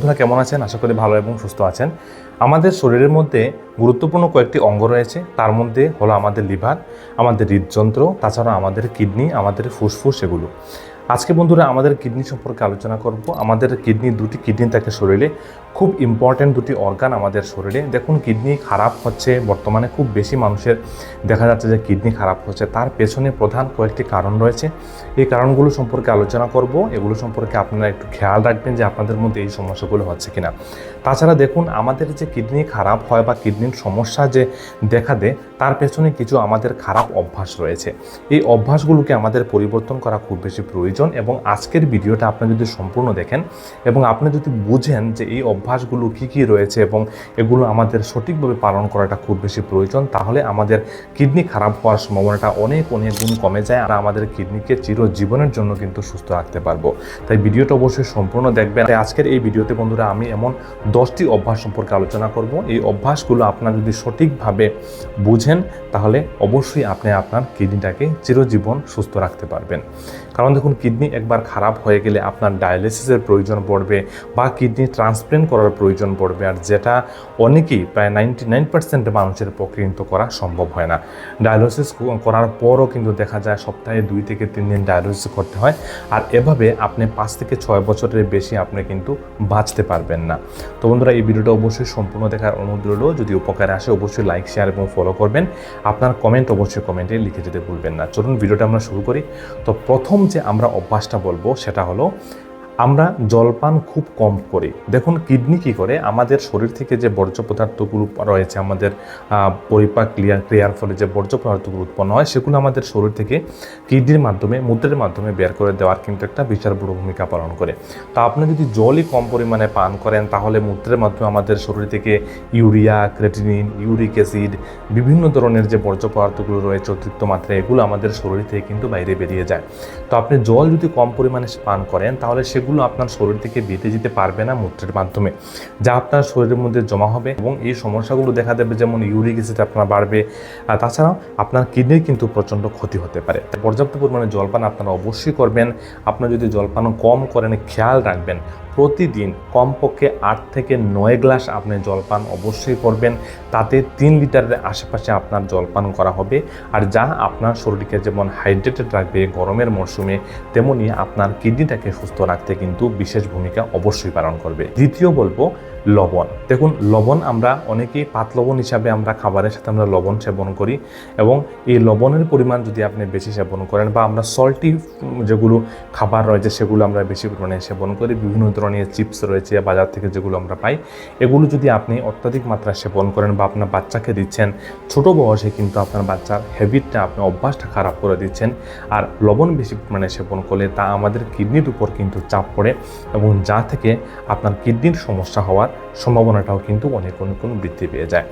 আপনারা কেমন আছেন? আশা করি ভালো এবং সুস্থ আছেন। আমাদের শরীরের মধ্যে গুরুত্বপূর্ণ কয়েকটি অঙ্গ রয়েছে। তার মধ্যে হলো আমাদের লিভার, আমাদের হৃদযন্ত্র, তাছাড়া আমাদের কিডনি, আমাদের ফুসফুস এগুলো। আজকে বন্ধুরা আমাদের কিডনি সম্পর্কে আলোচনা করব। আমাদের দুটি কিডনি থাকে শরীরে, খুব ইম্পর্ট্যান্ট দুটি অর্গান আমাদের শরীরে। দেখুন, কিডনি খারাপ হচ্ছে, বর্তমানে খুব বেশি মানুষের দেখা যাচ্ছে যে কিডনি খারাপ হচ্ছে। তার পেছনে প্রধান কয়েকটি কারণ রয়েছে। এই কারণগুলো সম্পর্কে আলোচনা করব। এগুলো সম্পর্কে আপনারা একটু খেয়াল রাখবেন যে আপনাদের মধ্যে এই সমস্যাগুলো হচ্ছে কিনা। তাছাড়া দেখুন, আমাদের যে কিডনি খারাপ হয় বা কিডনির সমস্যা যে দেখা দেয়, তার পেছনে কিছু আমাদের খারাপ অভ্যাস রয়েছে। এই অভ্যাসগুলোকে আমাদের পরিবর্তন করা খুব বেশি প্রয়োজন। এবং আজকের ভিডিওটা আপনি যদি সম্পূর্ণ দেখেন এবং আপনি যদি বুঝেন যে এই অভ্যাসগুলো কী রয়েছে এবং এগুলো আমাদের সঠিকভাবে পালন করাটা খুব বেশি প্রয়োজন, তাহলে আমাদের কিডনি খারাপ হওয়ার সম্ভাবনাটা অনেক গুণ কমে যায় আর আমাদের কিডনিকে চিরজীবনের জন্য কিন্তু সুস্থ রাখতে পারবো। তাই ভিডিওটা অবশ্যই সম্পূর্ণ দেখবেন। আজকের এই ভিডিওতে বন্ধুরা আমি এমন 10টি অভ্যাস সম্পর্কে আলোচনা করব। এই অভ্যাসগুলো আপনারা যদি সঠিকভাবে বুঝেন তাহলে অবশ্যই আপনি আপনার কিডনিটাকে চিরজীবন সুস্থ রাখতে পারবেন। কারণ দেখুন, কিডনি একবার খারাপ হয়ে গেলে আপনার ডায়ালিসিসের প্রয়োজন পড়বে বা কিডনি ট্রান্সপ্লান্ট করার প্রয়োজন পড়বে, আর যেটা অনেকেই প্রায় 99% মানুষের পক্ষে কিন্তু করা সম্ভব হয় না। ডায়ালিসিস করার পরও কিন্তু দেখা যায় সপ্তাহে 2 থেকে 3 দিন ডায়ালিসিস করতে হয়, আর এভাবে আপনি 5 থেকে 6 বছরের বেশি আপনি কিন্তু বাঁচতে পারবেন না। তো বন্ধুরা, এই ভিডিওটা অবশ্যই সম্পূর্ণ দেখার অনুরোধ রইল। যদি উপকারে আসে অবশ্যই লাইক, শেয়ার এবং ফলো করবেন। আপনার কমেন্ট অবশ্যই কমেন্টে লিখে যেতে ভুলবেন না। চলুন ভিডিওটা আমরা শুরু করি। তো প্রথম যে আমরা অভ্যাসটা বলবো সেটা হলো আমরা জলপান খুব কম করি। দেখুন, কিডনি কী করে, আমাদের শরীর থেকে যে বর্জ্য পদার্থগুলো রয়েছে, আমাদের পরিপাক ক্রিয়ার ফলে যে বর্জ্য পদার্থগুলো উৎপন্ন হয়, সেগুলো আমাদের শরীর থেকে কিডনির মাধ্যমে, মূত্রের মাধ্যমে বের করে দেওয়ার কিন্তু একটা বিশাল বড় ভূমিকা পালন করে। তো আপনি যদি জলই কম পরিমাণে পান করেন, তাহলে মূত্রের মাধ্যমে আমাদের শরীর থেকে ইউরিয়া, ক্রেটিনিন, ইউরিক অ্যাসিড, বিভিন্ন ধরনের যে বর্জ্য পদার্থগুলো রয়েছে অতিরিক্ত মাত্রায়, এগুলো আমাদের শরীর থেকে কিন্তু বাইরে বেরিয়ে যায়। তো আপনি জল যদি কম পরিমাণে পান করেন, তাহলে সেগুলো আপনার শরীর থেকে বেরিয়ে যেতে পারবে না মূত্রের মাধ্যমে, যা আপনার শরীরের মধ্যে জমা হবে এবং এই সমস্যাগুলো দেখা দেবে, যেমন ইউরিক অ্যাসিড আপনার বাড়বে। তাছাড়াও আপনার কিডনির কিন্তু প্রচণ্ড ক্ষতি হতে পারে। পর্যাপ্ত পরিমাণে জলপান আপনারা অবশ্যই করবেন। আপনারা যদি জলপান কম করেন, খেয়াল রাখবেন প্রতিদিন কমপক্ষে 8 থেকে 9 গ্লাস আপনি জলপান অবশ্যই করবেন। তাতে 3 লিটারের আশেপাশে আপনার জলপান করা হবে, আর যা আপনার শরীরকে যেমন হাইড্রেটেড রাখবে গরমের মরশুমে, তেমনি আপনার কিডনিটাকে সুস্থ রাখতে কিন্তু বিশেষ ভূমিকা অবশ্যই পালন করবে। দ্বিতীয় বলবো লবণ। দেখুন, লবণ আমরা অনেকেই পাত লবণ হিসাবে আমরা খাবারের সাথে আমরা লবণ সেবন করি, এবং এই লবণের পরিমাণ যদি আপনি বেশি সেবন করেন বা আমরা সল্টি যেগুলো খাবার রয়েছে সেগুলো আমরা বেশি পরিমাণে সেবন করি, বিভিন্ন ধরনের চিপস রয়েছে বাজার থেকে যেগুলো আমরা পাই, এগুলো যদি আপনি অত্যাধিক মাত্রায় সেবন করেন বা আপনার বাচ্চাকে দিচ্ছেন, ছোট বয়সে কিন্তু আপনার বাচ্চার হ্যাবিটটা, আপনার অভ্যাসটা খারাপ করে দিচ্ছেন। আর লবণ বেশি পরিমাণে সেবন করলে তা আমাদের কিডনির উপর কিন্তু চাপ পড়ে, এবং যা থেকে আপনার কিডনির সমস্যা হওয়ার সম্ভাবনাটাও কিন্তু অনেক বৃদ্ধি পেয়ে যায়।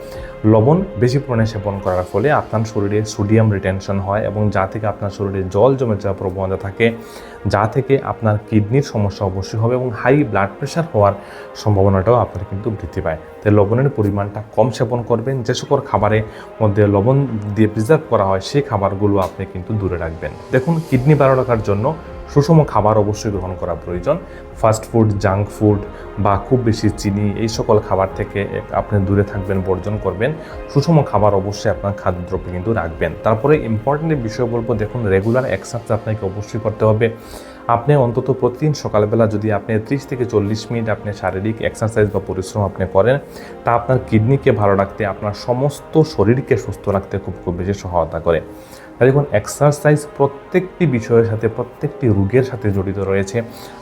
লবণ বেশি পরিমাণে সেবন করার ফলে আপনার শরীরে সোডিয়াম রিটেনশন হয়, এবং যা থেকে আপনার শরীরে জল জমে যাওয়ার প্রবণতা থাকে, যা থেকে আপনার কিডনির সমস্যা অবশ্যই হবে এবং হাই ব্লাড প্রেশার হওয়ার সম্ভাবনাটাও আপনার কিন্তু বৃদ্ধি পায়। তাই লবণের পরিমাণটা কম সেবন করবেন। যে সকল খাবারের মধ্যে লবণ দিয়ে প্রিজার্ভ করা হয় সেই খাবারগুলো আপনি কিন্তু দূরে রাখবেন। দেখুন, কিডনি ভালো রাখার জন্য সুষম খাবার অবশ্যই গ্রহণ করা প্রয়োজন। ফাস্ট ফুড, জাঙ্ক ফুড বা খুব বেশি চিনি, এই সকল খাবার থেকে আপনি দূরে থাকবেন, বর্জন করবেন। সুষম খাবার অবশ্যই আপনার খাদ্যদ্রব্যে কিন্তু রাখবেন। তারপরে ইম্পর্টেন্ট বিষয় বলবো, দেখুন, রেগুলার এক্সারসাইজ আপনাকে অবশ্যই করতে হবে। আপনি অন্তত প্রতিদিন সকালবেলা যদি আপনি 30 থেকে 40 মিনিট আপনি শারীরিক এক্সারসাইজ বা পরিশ্রম আপনি করেন, তা আপনার কিডনিকে ভালো রাখতে, আপনার সমস্ত শরীরকে সুস্থ রাখতে খুব বেশি সহায়তা করে। দেখুন, এক্সারসাইজ প্রত্যেকটি বিষয়ের সাথে, প্রত্যেকটি রোগের সাথে জড়িত রয়েছে।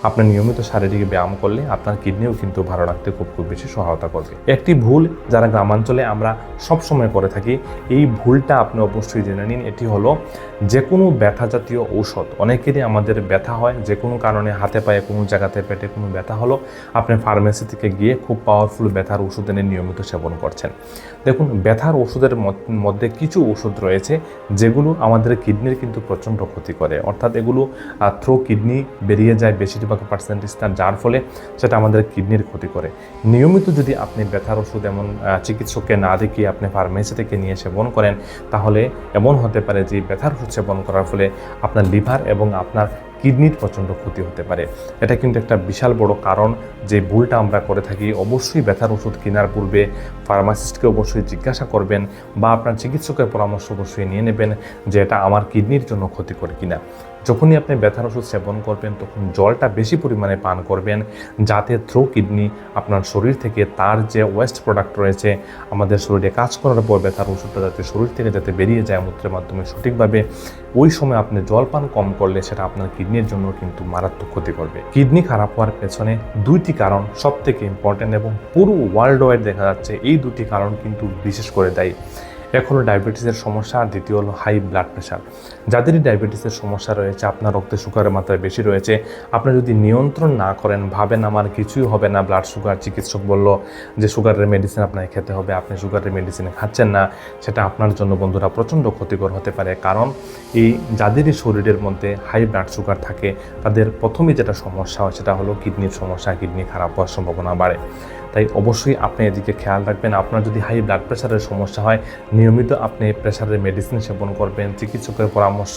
আপনি নিয়মিত শারীরিক ব্যায়াম করলে আপনার কিডনিও কিন্তু ভালো রাখতে খুব বেশি সহায়তা করবে। একটি ভুল যারা গ্রামাঞ্চলে আমরা সবসময় করে থাকি, এই ভুলটা আপনি অবশ্যই জেনে নিন। এটি হলো, যে কোনো ব্যথা জাতীয় ঔষধ, অনেকেরই আমাদের ব্যথা হয় যে কোনো কারণে, হাতে পায়ে কোনো জায়গাতে, পেটে কোনো ব্যথা হলো, আপনি ফার্মেসি থেকে গিয়ে খুব পাওয়ারফুল ব্যথার ওষুধ এনে নিয়মিত সেবন করছেন। দেখুন, ব্যথার ওষুধের মধ্যে কিছু ওষুধ রয়েছে যেগুলো আমাদের কিডনির কিন্তু প্রচণ্ড ক্ষতি করে, অর্থাৎ এগুলো থ্রো কিডনি বেরিয়ে যায় বেশিরভাগ পার্সেন্টেজ, যার ফলে সেটা আমাদের কিডনির ক্ষতি করে। নিয়মিত যদি আপনি ব্যথার ওষুধ এমন চিকিৎসককে না দেখিয়ে আপনি ফার্মেসি থেকে নিয়ে সেবন করেন, তাহলে এমন হতে পারে যে ব্যথার ওষুধ সেবন করার ফলে আপনার লিভার এবং আপনার কিডনির প্রচণ্ড ক্ষতি হতে পারে। এটা কিন্তু একটা বিশাল বড় কারণ যে ভুলটা আমরা করে থাকি। অবশ্যই ব্যথার ওষুধ কেনার পূর্বে ফার্মাসিস্টকে অবশ্যই জিজ্ঞাসা করবেন বা আপনার চিকিৎসকের পরামর্শ অবশ্যই নিয়ে নেবেন যে এটা আমার কিডনির জন্য ক্ষতিকর কিনা। যখনই আপনি ব্যথার ওষুধ সেবন করবেন তখন জলটা বেশি পরিমাণে পান করবেন, যাতে থ্রু কিডনি আপনার শরীর থেকে তার যে ওয়েস্ট প্রোডাক্ট রয়েছে আমাদের শরীরে কাজ করার পর ব্যথার ওষুধটা যাতে শরীর থেকে যাতে বেরিয়ে যায় মূত্রের মাধ্যমে সঠিকভাবে, ওই সময় আপনি জল পান কম করলে সেটা আপনার কিডনির জন্য কিন্তু মারাত্মক ক্ষতি করবে। কিডনি খারাপ হওয়ার পেছনে দুইটি কারণ সবথেকে ইম্পর্টেন্ট এবং পুরো ওয়ার্ল্ড ওয়াইড দেখা যাচ্ছে এই দুটি কারণ কিন্তু বিশেষ করে দায়ী। এক হলো ডায়াবেটিসের সমস্যা আর দ্বিতীয় হলো হাই ব্লাড প্রেশার। যাদেরই ডায়াবেটিসের সমস্যা রয়েছে, আপনার রক্তে সুগারের মাত্রা বেশি রয়েছে, আপনি যদি নিয়ন্ত্রণ না করেন, ভাবেন আমার কিছুই হবে না, ব্লাড সুগার, চিকিৎসক বলল যে সুগারের মেডিসিন আপনাকে খেতে হবে, আপনি সুগারের মেডিসিন খাচ্ছেন না, সেটা আপনার জন্য বন্ধুরা প্রচণ্ড ক্ষতিকর হতে পারে। কারণ এই যাদেরই শরীরের মধ্যে হাই ব্লাড সুগার থাকে তাদের প্রথমেই যেটা সমস্যা হয় সেটা হলো কিডনির সমস্যা, কিডনি খারাপ হওয়ার সম্ভাবনা বাড়ে। তাই অবশ্যই আপনি এদিকে খেয়াল রাখবেন। আপনার যদি হাই ব্লাড প্রেশারের সমস্যা হয়, নিয়মিত আপনি প্রেশারের মেডিসিন সেবন করবেন। চিকিৎসকের পরামর্শ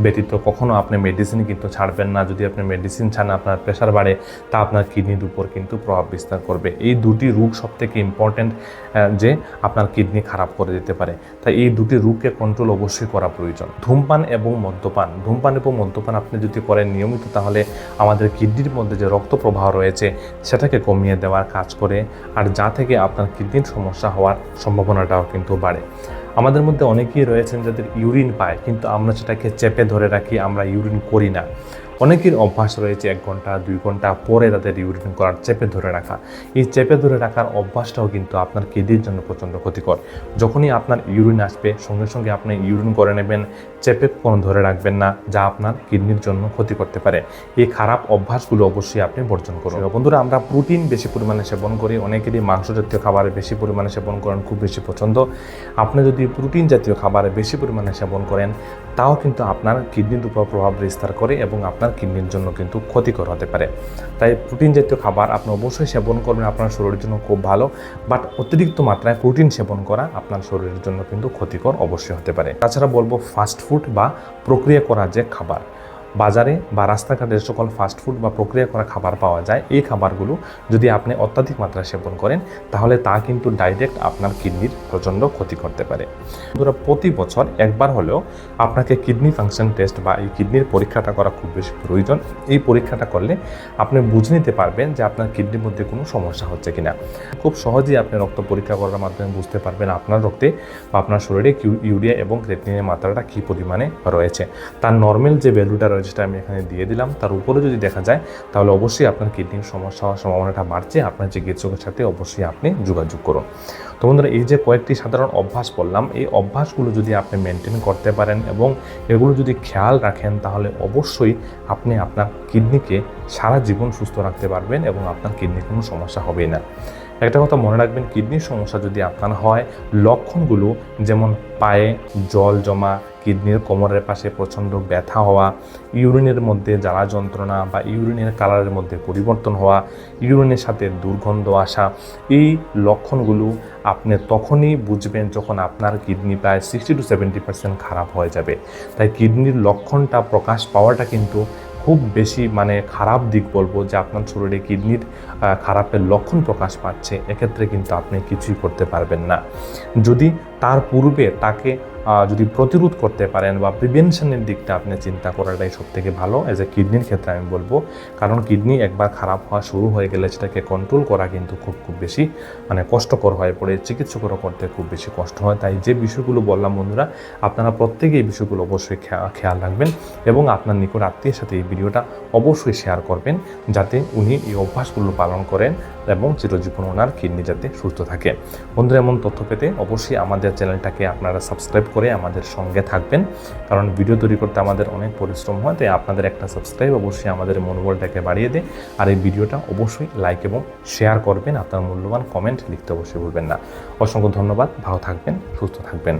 ব্যতীত কখনও আপনি মেডিসিন কিন্তু ছাড়বেন না। যদি আপনি মেডিসিন ছাড়েন, আপনার প্রেশার বাড়ে, তা আপনার কিডনির উপর কিন্তু প্রভাব বিস্তার করবে। এই দুটি রোগ সবথেকে ইম্পর্ট্যান্ট যে আপনার কিডনি খারাপ করে দিতে পারে। তাই এই দুটি রোগকে কন্ট্রোল অবশ্যই করা প্রয়োজন। ধূমপান এবং মদ্যপান আপনি যদি করেন নিয়মিত, তাহলে আমাদের কিডনির মধ্যে যে রক্ত প্রবাহ রয়েছে সেটাকে কমিয়ে দেওয়ার কাজ করে, আর যা থেকে আপনার কিডনির সমস্যা হওয়ার সম্ভাবনাটাও কিন্তু বাড়ে। আমাদের মধ্যে অনেকেই রয়েছেন যাদের ইউরিন পায়, কিন্তু আমরা সেটাকে চেপে ধরে রাখি, আমরা ইউরিন করি না। অনেকের অভ্যাস রয়েছে 1 ঘন্টা 2 ঘন্টা পরে তাদের ইউরিন করার, চেপে ধরে রাখা। এই চেপে ধরে রাখার অভ্যাসটাও কিন্তু আপনার কিডনির জন্য প্রচণ্ড ক্ষতিকর। যখনই আপনার ইউরিন আসবে সঙ্গে সঙ্গে আপনি ইউরিন করে নেবেন, চেপে কোনো ধরে রাখবেন না, যা আপনার কিডনির জন্য ক্ষতি করতে পারে। এই খারাপ অভ্যাসগুলো অবশ্যই আপনি বর্জন করুন। বন্ধুরা, আমরা প্রোটিন বেশি পরিমাণে সেবন করি, অনেকেরই মাংস জাতীয় খাবার বেশি পরিমাণে সেবন করেন, খুব বেশি পছন্দ। আপনি যদি প্রোটিন জাতীয় খাবার বেশি পরিমাণে সেবন করেন, তাও কিন্তু আপনার কিডনির উপর প্রভাব বিস্তার করে এবং আপনার কিডনির জন্য কিন্তু ক্ষতিকর হতে পারে। তাই প্রোটিন জাতীয় খাবার আপনি অবশ্যই সেবন করবেন, আপনার শরীরের জন্য খুব ভালো। বাট অতিরিক্ত মাত্রায় প্রোটিন সেবন করা আপনার শরীরের জন্য কিন্তু ক্ষতিকর অবশ্যই হতে পারে। তাছাড়া বলবো ফাস্ট ফুড বা প্রক্রিয়া করা যে খাবার, বাজারে বা রাস্তাঘাটে যে সকল ফাস্টফুড বা প্রক্রিয়া করা খাবার পাওয়া যায়, এই খাবারগুলো যদি আপনি অত্যাধিক মাত্রায় সেবন করেন তাহলে তা কিন্তু ডাইরেক্ট আপনার কিডনির প্রচণ্ড ক্ষতি করতে পারে। বন্ধুরা, প্রতি বছর একবার হলেও আপনাকে কিডনি ফাংশন টেস্ট বা এই কিডনির পরীক্ষাটা করা খুব বেশি প্রয়োজন। এই পরীক্ষাটা করলে আপনি বুঝে নিতে পারবেন যে আপনার কিডনির মধ্যে কোনো সমস্যা হচ্ছে কিনা। খুব সহজেই আপনি রক্ত পরীক্ষা করার মাধ্যমে বুঝতে পারবেন আপনার রক্তে বা আপনার শরীরে ইউরিয়া এবং ক্রিয়েটিনিনের মাত্রাটা কী পরিমাণে রয়েছে। তার নর্মাল যে ভ্যালুটা রয়েছে সেটা আমি এখানে দিয়ে দিলাম, তার উপরে যদি দেখা যায় তাহলে অবশ্যই আপনার কিডনির সমস্যা হওয়ার সম্ভাবনাটা বাড়ছে। আপনার চিকিৎসকের সাথে অবশ্যই আপনি যোগাযোগ করুন। তো বন্ধুরা, এই যে কয়েকটি সাধারণ অভ্যাস বললাম, এই অভ্যাসগুলো যদি আপনি মেনটেন করতে পারেন এবং এগুলো যদি খেয়াল রাখেন, তাহলে অবশ্যই আপনি আপনার কিডনিকে সারা জীবন সুস্থ রাখতে পারবেন এবং আপনার কিডনির কোনো সমস্যা হবেই না। একটা কথা মনে রাখবেন, কিডনির সমস্যা যদি আপনার হয়, লক্ষণগুলো যেমন পায়ে জল জমা, কিডনির কোমরের পাশে প্রচণ্ড ব্যথা হওয়া, ইউরিনের মধ্যে জ্বালা যন্ত্রণা বা ইউরিনের কালারের মধ্যে পরিবর্তন হওয়া, ইউরিনের সাথে দুর্গন্ধ আসা, এই লক্ষণগুলো আপনি তখনই বুঝবেন যখন আপনার কিডনি প্রায় 60 to 70% খারাপ হয়ে যাবে। তাই কিডনির লক্ষণটা প্রকাশ পাওয়াটা কিন্তু খুব বেশি খারাপ দিক বলবো, যে আপনার শরীরে কিডনির খারাপের লক্ষণ প্রকাশ পাচ্ছে, এক্ষেত্রে কিন্তু আপনি কিছুই করতে পারবেন না। যদি তার পূর্বে তাকে যদি প্রতিরোধ করতে পারেন বা প্রিভেনশনের দিকটা আপনি চিন্তা করাটাই সবথেকে ভালো এজ এ কিডনির ক্ষেত্রে আমি বলবো। কারণ কিডনি একবার খারাপ হওয়া শুরু হয়ে গেলে সেটাকে কন্ট্রোল করা কিন্তু খুব বেশি কষ্টকর হয়ে পড়ে, চিকিৎসকেরও করতে খুব বেশি কষ্ট হয়। তাই যে বিষয়গুলো বললাম বন্ধুরা, আপনারা প্রত্যেকে এই বিষয়গুলো অবশ্যই খেয়াল রাখবেন এবং আপনার নিকট আত্মীয়ের সাথে এই ভিডিওটা অবশ্যই শেয়ার করবেন, যাতে উনি এই অভ্যাসগুলো পালন করেন এবং চিরজীবন ওনার কিডনি যাতে সুস্থ থাকে। বন্ধুরা, এমন তথ্য পেতে অবশ্যই আমাদের চ্যানেলটাকে আপনারা সাবস্ক্রাইব করে আমাদের সঙ্গে থাকবেন, কারণ ভিডিও তৈরি করতে আমাদের অনেক পরিশ্রম হয়। তাই আপনাদের একটা সাবস্ক্রাইব অবশ্যই আমাদের মনোবলটাকে বাড়িয়ে দেয়। আর এই ভিডিওটা অবশ্যই লাইক এবং শেয়ার করবেন, আপনার মূল্যবান কমেন্ট লিখতে অবশ্যই ভুলবেন না। অসংখ্য ধন্যবাদ, ভালো থাকবেন, সুস্থ থাকবেন।